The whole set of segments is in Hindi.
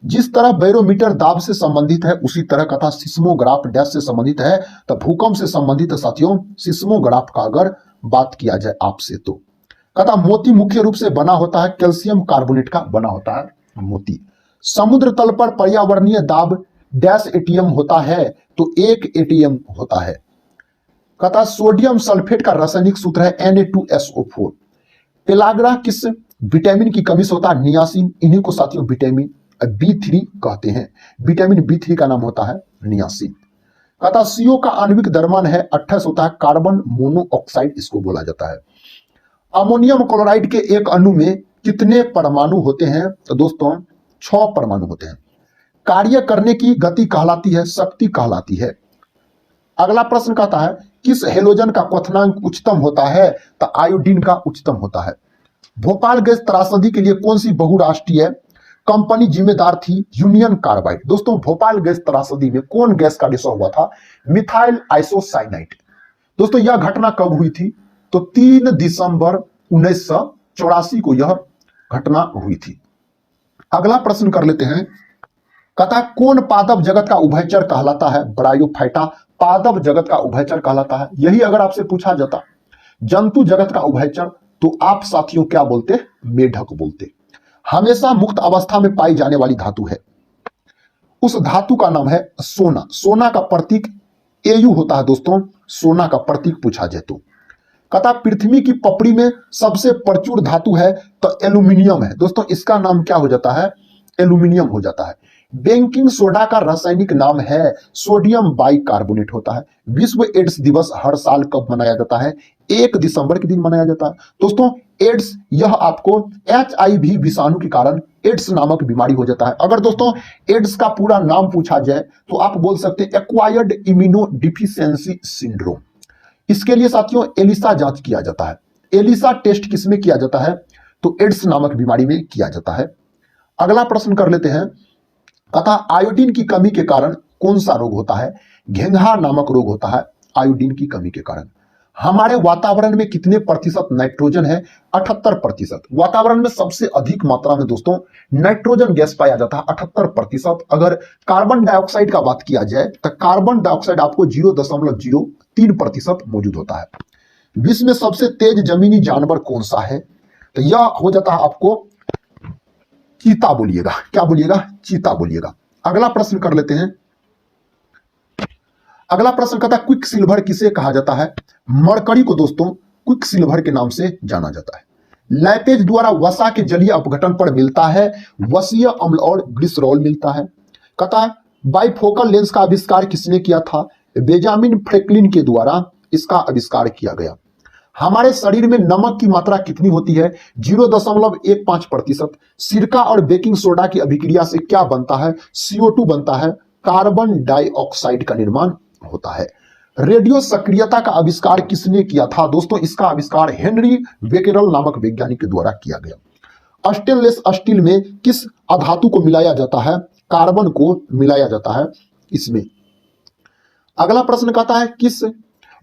जिस तरह बैरोमीटर दाब से संबंधित है उसी तरह कथा सिस्मोग्राफ डैश से संबंधित है, तो भूकंप से संबंधित साथियों सिस्मोग्राफ का अगर बात किया जाए आपसे तो कथा मोती मुख्य रूप से बना होता है कैल्शियम कार्बोनेट का बना होता है मोती। समुद्र तल पर पर्यावरणीय दाब डैश एटीएम होता है, तो 1 एटीएम होता है। कथा सोडियम सल्फेट का रासायनिक सूत्र है Na2SO4। पेलाग्रा किस विटामिन की कमी से होता है? नियासिन। इन्हीं को साथियों विटामिन B3 कहते हैं। विटामिन B3 का नाम होता है नियासिन। कहता CO का आणविक द्रव्यमान है 28 होता है, कार्बन मोनोऑक्साइड इसको बोला जाता है। अमोनियम क्लोराइड के एक अणु में कितने परमाणु होते हैं? तो दोस्तों 6 परमाणु होते हैं। कार्य करने की गति कहलाती है शक्ति कहलाती है। अगला प्रश्न कहता है किस हेलोजन का क्वथनांक उच्चतम होता है? तो आयोडीन का उच्चतम होता है। भोपाल गैस त्रासदी के लिए कौन सी बहुराष्ट्रीय कंपनी जिम्मेदार थी? Union carbide. दोस्तों भोपाल गैस त्रासदी में कौन गैस का रिसाव हुआ था? Methyl isocyanide. दोस्तों यह घटना कब हुई थी? तो 3 दिसंबर 1984 को यह घटना हुई थी। अगला प्रश्न कर लेते हैं। कहता कौन पादप जगत का उभयचर कहलाता है? ब्रायोफाइटा पादप जगत का उभयचर कहलाता है। यही अगर आपसे पूछा जाता जंतु जगत का उभयचर, तो आप साथियों क्या बोलते? मेढक बोलते। हमेशा मुक्त अवस्था में पाई जाने वाली धातु है, उस धातु का नाम है सोना। सोना का प्रतीक Au होता है दोस्तों, सोना का प्रतीक पूछा जाए तो। कहता पृथ्वी की पपड़ी में सबसे प्रचुर धातु है, तो एल्यूमिनियम है। दोस्तों इसका नाम क्या हो जाता है? एल्यूमिनियम हो जाता है। बेकिंग सोडा का रासायनिक नाम है सोडियम बाइकार्बोनेट होता है। विश्व एड्स दिवस हर साल कब मनाया जाता है? 1 दिसंबर के दिन मनाया जाता है। दोस्तों एड्स यह आपको HIV विषाणु के कारण एड्स नामक बीमारी हो जाता है। अगर दोस्तों एड्स का पूरा नाम पूछा जाए तो आप बोल सकते हैं एक्वायर्ड इम्यूनोडिफिशियंसी सिंड्रोम। इसके लिए साथियों एलिसा जांच किया जाता है। एलिसा टेस्ट किसमें किया जाता है? तो एड्स नामक बीमारी में किया जाता है। अगला प्रश्न कर लेते हैं। अतः आयोडीन की कमी के कारण कौन सा रोग होता है? घेंघा नामक रोग होता है आयोडीन की कमी के कारण। हमारे वातावरण में कितने प्रतिशत नाइट्रोजन है? 78%। वातावरण में सबसे अधिक मात्रा में दोस्तों नाइट्रोजन गैस पाया जाता है 78%। अगर कार्बन डाइऑक्साइड का बात किया जाए तो कार्बन डाइऑक्साइड आपको 0.03% मौजूद होता है। विश्व में सबसे तेज जमीनी जानवर कौन सा है? तो यह हो जाता है आपको चीता बोलिएगा। क्या बोलिएगा? चीता बोलिएगा। अगला प्रश्न कर लेते हैं। अगला प्रश्न कहता है क्विक सिल्वर किसे कहा जाता है? मरकरी को दोस्तों क्विक सिल्वर के नाम से जाना जाता है। लैपेज द्वारा वसा के जलीय अपघटन पर मिलता है वसीय अम्ल और ग्लिसरॉल मिलता है। कहता है बाइफोकल लेंस का आविष्कार किसने किया था? बेंजामिन फ्रैंकलिन के द्वारा इसका आविष्कार किया गया। हमारे शरीर में नमक की मात्रा कितनी होती है? 0.15%। सिरका और बेकिंग सोडा की अभिक्रिया से क्या बनता है? CO2 बनता है, कार्बन डाइऑक्साइड का निर्माण होता है। रेडियो सक्रियता का आविष्कार किसने किया था? दोस्तों इसका आविष्कार हेनरी बेकेरल नामक वैज्ञानिक के द्वारा किया गया। स्टेनलेस स्टील में किस अधातु को मिलाया जाता है? कार्बन को मिलाया जाता है इसमें। अगला प्रश्न कहता है किस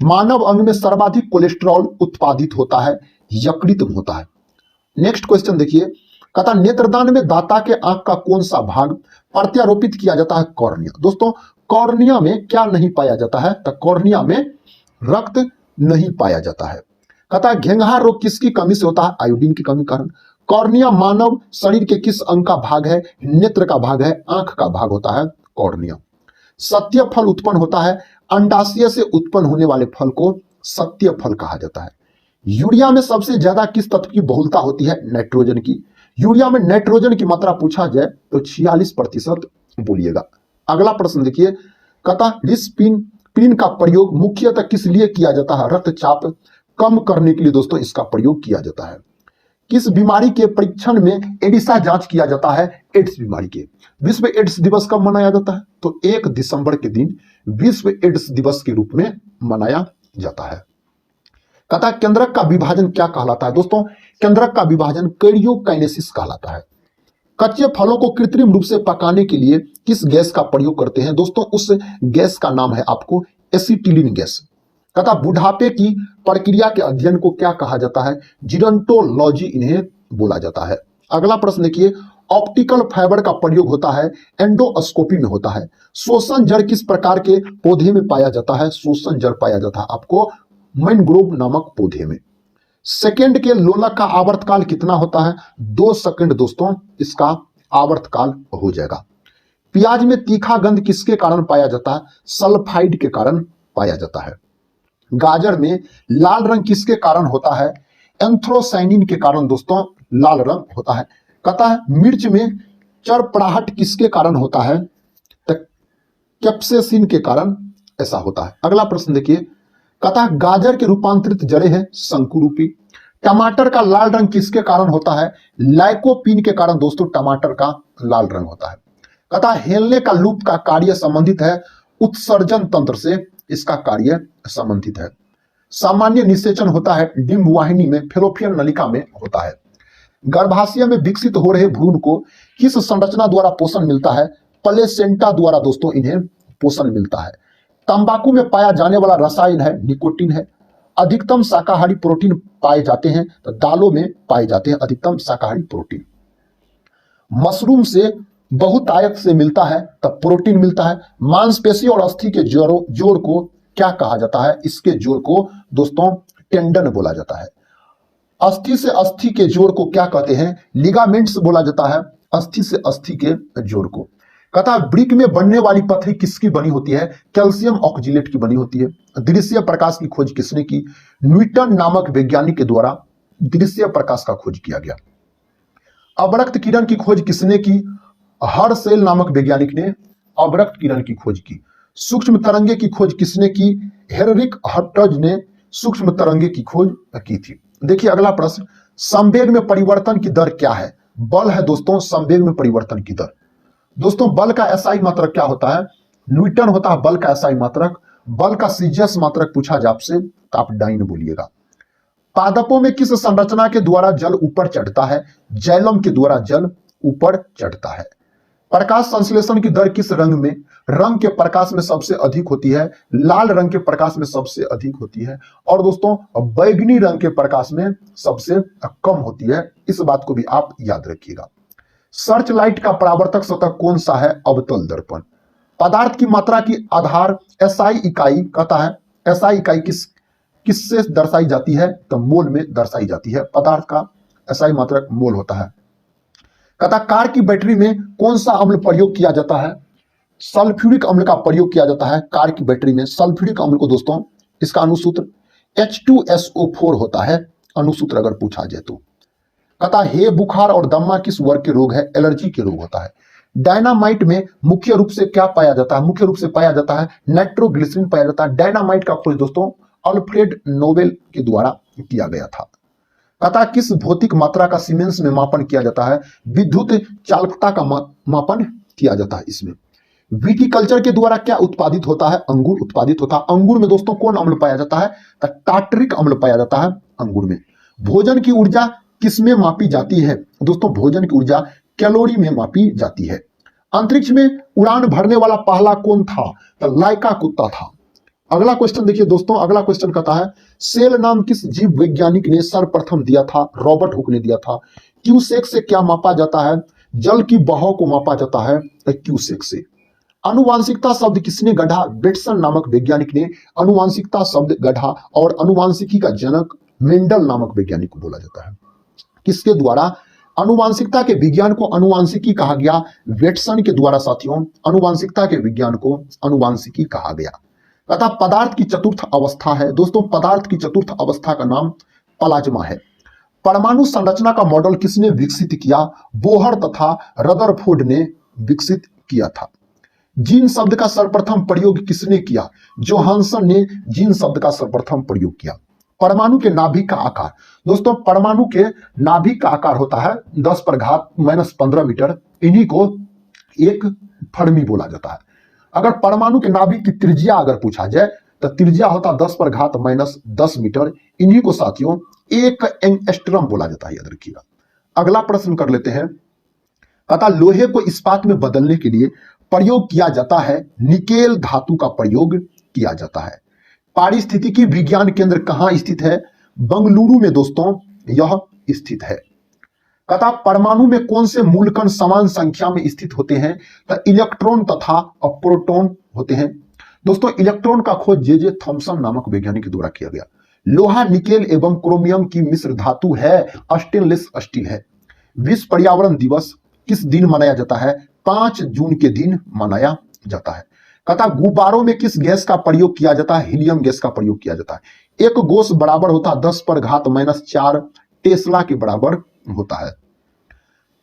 मानव अंग में सर्वाधिक कोलेस्ट्रॉल उत्पादित होता है? यकृत में होता है। नेक्स्ट क्वेश्चन देखिए। कहता नेत्रदान में दाता के आंख का कौन सा भाग प्रत्यारोपित किया जाता है? कॉर्निया। दोस्तों कॉर्निया में क्या नहीं पाया जाता है? तो कॉर्निया में रक्त नहीं पाया जाता है। कहता है घेंघा रोग किसकी कमी से होता है? आयोडीन की कमी कारण। कॉर्निया मानव शरीर के किस अंग का भाग है? नेत्र का भाग है, आंख का भाग होता है कॉर्निया। सत्य फल उत्पन्न होता है, अंडाशय से उत्पन्न होने वाले फल को सत्य फल कहा जाता है। यूरिया में सबसे ज्यादा किस तत्व की बहुलता होती है? नाइट्रोजन की। यूरिया में नाइट्रोजन की मात्रा पूछा जाए तो 46% बोलिएगा। अगला प्रश्न देखिए। कहता रिस्पिन का प्रयोग मुख्यतः किस लिए किया जाता है? रक्तचाप कम करने के लिए दोस्तों इसका प्रयोग किया जाता है। किस बीमारी के परीक्षण में एलिसा जांच किया जाता है? एड्स बीमारी के। विश्व एड्स दिवस कब मनाया जाता है? तो 1 दिसंबर के दिन विश्व एड्स दिवस के रूप में मनाया जाता है। कहता है केंद्रक का विभाजन क्या कहलाता है? दोस्तों केंद्रक का विभाजन कैरियोकाइनेसिस कहलाता है। कच्चे फलों को कृत्रिम रूप से पकाने के लिए किस गैस का प्रयोग करते हैं? दोस्तों उस गैस का नाम है आपको एसिटिलीन गैस। कहता बुढ़ापे की प्रक्रिया के अध्ययन को क्या कहा जाता है? जीरोंटोलॉजी इन्हें बोला जाता है। अगला प्रश्न देखिए। ऑप्टिकल फाइबर का प्रयोग होता है एंडोस्कोपी में होता है। शोषण जड़ किस प्रकार के पौधे में पाया जाता है? शोषण जड़ पाया जाता है आपको मैनग्रोव नामक पौधे में। सेकेंड के लोलक का आवर्तकाल कितना होता है? 2 सेकंड दोस्तों इसका आवर्तकाल हो जाएगा। प्याज में तीखा गंध किसके कारण पाया जाता है? सल्फाइड के कारण पाया जाता है। गाजर में लाल रंग किसके कारण होता है? एंथ्रोसाइनिन के कारण दोस्तों लाल रंग होता है। कहता है मिर्च में चरपराहट किसके कारण होता है? तो कैप्सेसिन के कारण ऐसा होता है। अगला प्रश्न देखिए, कहता है गाजर के रूपांतरित जड़ें हैं शंकुरूपी। टमाटर का लाल रंग किसके कारण होता है? लाइकोपीन के कारण दोस्तों टमाटर का लाल रंग होता है। कहता है हेलने का लूप का कार्य संबंधित है उत्सर्जन तंत्र से, इसका कार्य संबंधित है। सामान्य निषेचन होता है डिंब वाहिनी में, फेलोपियन नलिका में होता है। गर्भाशय में विकसित हो रहे भ्रूण को किस संरचना द्वारा पोषण मिलता है? प्लेसेंटा द्वारा दोस्तों इन्हें पोषण मिलता है। तंबाकू में पाया जाने वाला रसायन है निकोटीन है। अधिकतम शाकाहारी प्रोटीन पाए जाते हैं तो दालों में पाए जाते हैं अधिकतम शाकाहारी प्रोटीन। मशरूम से बहुतायत से मिलता है तब प्रोटीन मिलता है। मांसपेशी और अस्थि के जोड़ को क्या कहा जाता है? इसके जोड़ को दोस्तों टेंडन बोला जाता है। अस्थि से अस्थि के जोड़ को क्या कहते हैं? लिगामेंट्स बोला जाता है अस्थि से अस्थि के जोड़ को। कहता है ब्रिक में बनने वाली पथरी किसकी बनी होती है? कैल्शियम ऑक्जिलेट की बनी होती है। दृश्य प्रकाश की खोज किसने की? न्यूटन नामक वैज्ञानिक के द्वारा दृश्य प्रकाश का खोज किया गया। अवरक्त किरण की खोज किसने की? हर्सेल नामक वैज्ञानिक ने अवरक्त किरण की खोज की। सूक्ष्म तरंगे की खोज किसने की? हेनरिक हर्ट्ज ने सूक्ष्म तरंगे की खोज की थी। देखिए अगला प्रश्न, संवेग में परिवर्तन की दर क्या है? बल है दोस्तों संवेग में परिवर्तन की दर। दोस्तों बल का एसआई मात्रक क्या होता है? न्यूटन होता है बल का एसआई मात्रक। बल का सीजीएस मात्रक पूछा जाए आपसे तो आप डाइन बोलिएगा। पादपों में किस संरचना के द्वारा जल ऊपर चढ़ता है? जैलम के द्वारा जल ऊपर चढ़ता है। प्रकाश संश्लेषण की दर किस रंग में? रंग के प्रकाश में सबसे अधिक होती है, लाल रंग के प्रकाश में सबसे अधिक होती है और दोस्तों बैगनी रंग के प्रकाश में सबसे कम होती है। इस बात को भी आप याद रखिएगा। सर्च लाइट का परावर्तक सतह कौन सा है? अवतल दर्पण। पदार्थ की मात्रा की आधार एसआई इकाई कहता है एसआई इकाई किससे दर्शाई जाती है? तो मोल में दर्शाई जाती है। पदार्थ का एसआई मात्रक मोल होता है। कहता कार की बैटरी में कौन सा अम्ल प्रयोग किया जाता है? सल्फ्यूरिक अम्ल का प्रयोग किया जाता है कार की बैटरी में। सल्फ्यूरिक अम्ल को दोस्तों इसका अनुसूत्र H2SO4 होता है, अनुसूत्र अगर पूछा जाए तो। कहता हे बुखार और दम्मा किस वर्ग के रोग है? एलर्जी के रोग होता है। डायनामाइट में मुख्य रूप से क्या पाया जाता है? मुख्य रूप से पाया जाता है नाइट्रोग्लिसरीन पाया जाता है। डायनामाइट का खोज दोस्तों अल्फ्रेड नोबेल के द्वारा किया गया था। कहता किस भौतिक मात्रा का सीमेंस में मापन किया जाता है? विद्युत चालकता का मापन किया जाता है इसमें। विटिकल्चर के द्वारा क्या उत्पादित होता है? अंगूर उत्पादित होता है। अंगूर में दोस्तों कौन अम्ल पाया जाता है? तो टार्टरिक अम्ल पाया जाता है अंगूर में। भोजन की ऊर्जा किसमें मापी जाती है? दोस्तों भोजन की ऊर्जा कैलोरी में मापी जाती है। अंतरिक्ष में उड़ान भरने वाला पहला कौन था? तो लाइका कुत्ता था। अगला क्वेश्चन देखिए दोस्तों, अगला क्वेश्चन कहता है सेल नाम किस जीव वैज्ञानिक ने सर्वप्रथम दिया था? रॉबर्ट हुक ने दिया था। क्यूसेक से क्या मापा जाता है? जल की बहाव को मापा जाता है क्यूसेक से। अनुवांशिकता शब्द किसने गढ़ा? बेटसन नामक वैज्ञानिक ने अनुवांशिकता शब्द गढ़ा और अनुवांशिकी का जनक मेंडल नामक वैज्ञानिक को बोला जाता है। किसके द्वारा अनुवांशिकता के विज्ञान को अनुवांशिकी कहा गया? वेटसन के द्वारा साथियों अनुवांशिकता के विज्ञान को अनुवांशिकी कहा गया। तथा पदार्थ की चतुर्थ अवस्था है दोस्तों, पदार्थ की चतुर्थ अवस्था का नाम प्लाज्मा है। परमाणु संरचना का मॉडल किसने विकसित किया? बोहर तथा रदरफोर्ड ने विकसित किया था। जीन शब्द का सर्वप्रथम प्रयोग किसने किया? जोहानसन ने जीन शब्द का सर्वप्रथम प्रयोग किया। परमाणु के नाभिक का आकार दोस्तों, परमाणु के नाभिक का आकार होता है 10⁻⁻15 मीटर। इन्हीं को एक फर्मी बोला जाता है। अगर परमाणु के नाभिक की त्रिज्या अगर पूछा जाए तो त्रिज्या होता 10⁻10 मीटर। इन्हीं को साथियों एक एंगस्ट्रम बोला जाता है, याद रखिएगा। अगला प्रश्न कर लेते हैं। कहता लोहे को इस्पात में बदलने के लिए प्रयोग किया जाता है निकेल धातु का प्रयोग किया जाता है। पारिस्थितिकी विज्ञान केंद्र कहां स्थित है? बंगलुरु में दोस्तों यह स्थित है। कहता परमाणु में कौन से मूलकण समान संख्या में स्थित होते हैं? तो इलेक्ट्रॉन तथा प्रोटॉन होते हैं। दोस्तों इलेक्ट्रॉन का खोज जे थॉमसन नामक वैज्ञानिक के द्वारा किया गया। लोहा, निकेल एवं क्रोमियम की मिश्र धातु है, स्टेनलेस स्टील है। विश्व पर्यावरण दिवस किस दिन मनाया जाता है? 5 जून के दिन मनाया जाता है। कहता गुब्बारों में किस गैस का प्रयोग किया जाता है? हीलियम गैस का प्रयोग किया जाता है। एक गोश बराबर होता है 10⁻⁻⁴ टेस्ला के बराबर होता है।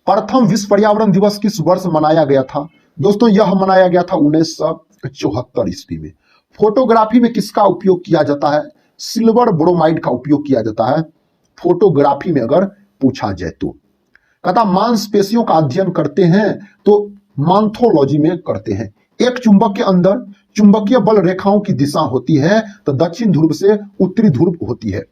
प्रथम विश्व पर्यावरण दिवस किस वर्ष मनाया गया था? दोस्तों यह मनाया गया था 1974 ईस्वी में। फोटोग्राफी में किसका उपयोग किया जाता है? सिल्वर ब्रोमाइड का उपयोग किया जाता है फोटोग्राफी में अगर पूछा जाए तो। कहता मांसपेशियों का अध्ययन करते हैं तो मांथोलॉजी में करते हैं। एक चुंबक के अंदर चुंबकीय बल रेखाओं की दिशा होती है तो दक्षिण ध्रुव से उत्तरी ध्रुव होती है।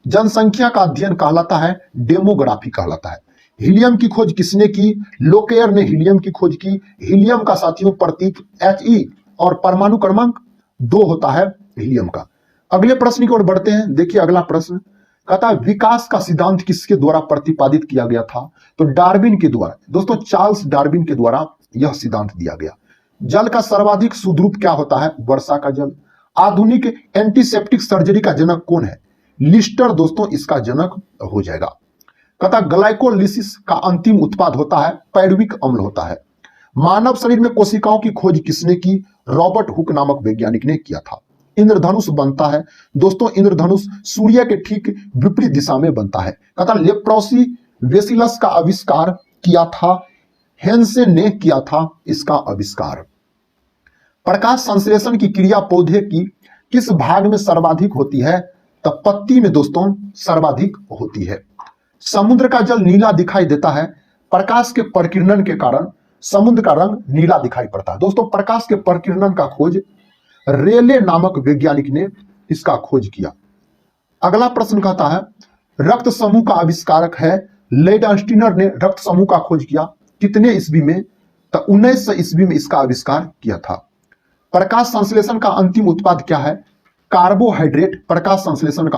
जनसंख्या का अध्ययन कहलाता है डेमोग्राफी कहलाता है। हीलियम की खोज किसने की? लोकेयर ने हीलियम की खोज की। हीलियम का साथियों प्रतीक He और परमाणु क्रमांक 2 होता है हीलियम का। अगले प्रश्न की ओर बढ़ते हैं। देखिए अगला प्रश्न कहता है विकास का सिद्धांत किसके द्वारा प्रतिपादित किया गया था? तो डार्विन के द्वारा। दोस्तों चार्ल्स डार्विन के द्वारा यह सिद्धांत दिया गया। जल का सर्वाधिक शुद्ध रूप क्या होता है? वर्षा का जल। आधुनिक एंटीसेप्टिक सर्जरी का जनक कौन है? लिस्टर दोस्तों इसका जनक हो जाएगा। कहता ग्लाइकोलिसिस का अंतिम उत्पाद होता है पैरुविक अम्ल होता है। मानव शरीर में कोशिकाओं की खोज किसने की? रॉबर्ट हुक नामक वैज्ञानिक ने किया था। इंद्रधनुष बनता है दोस्तों, इंद्रधनुष सूर्य के ठीक विपरीत दिशा में बनता है। कहता लेप्रोसी बेसिलस का आविष्कार किया था हेंसेन ने किया था इसका आविष्कार। प्रकाश संश्लेषण की क्रिया पौधे की किस भाग में सर्वाधिक होती है? तो पत्ती में दोस्तों सर्वाधिक होती है। समुद्र का जल नीला दिखाई देता है। प्रकाश के प्रकीर्णन के कारण समुद्र का रंग नीला दिखाई पड़ता है। दोस्तों प्रकाश के प्रकीर्णन का खोज रेले नामक वैज्ञानिक ने इसका खोज किया। अगला प्रश्न कहता है रक्त समूह का आविष्कारक है लेडास्टिनर ने रक्त समूह का खोज किया कितने ईस्वी में? तो 1900 ईस्वी में इसका आविष्कार किया था। प्रकाश संश्लेषण का अंतिम उत्पाद क्या है? कार्बोहाइड्रेट प्रकाश संश्लेषण का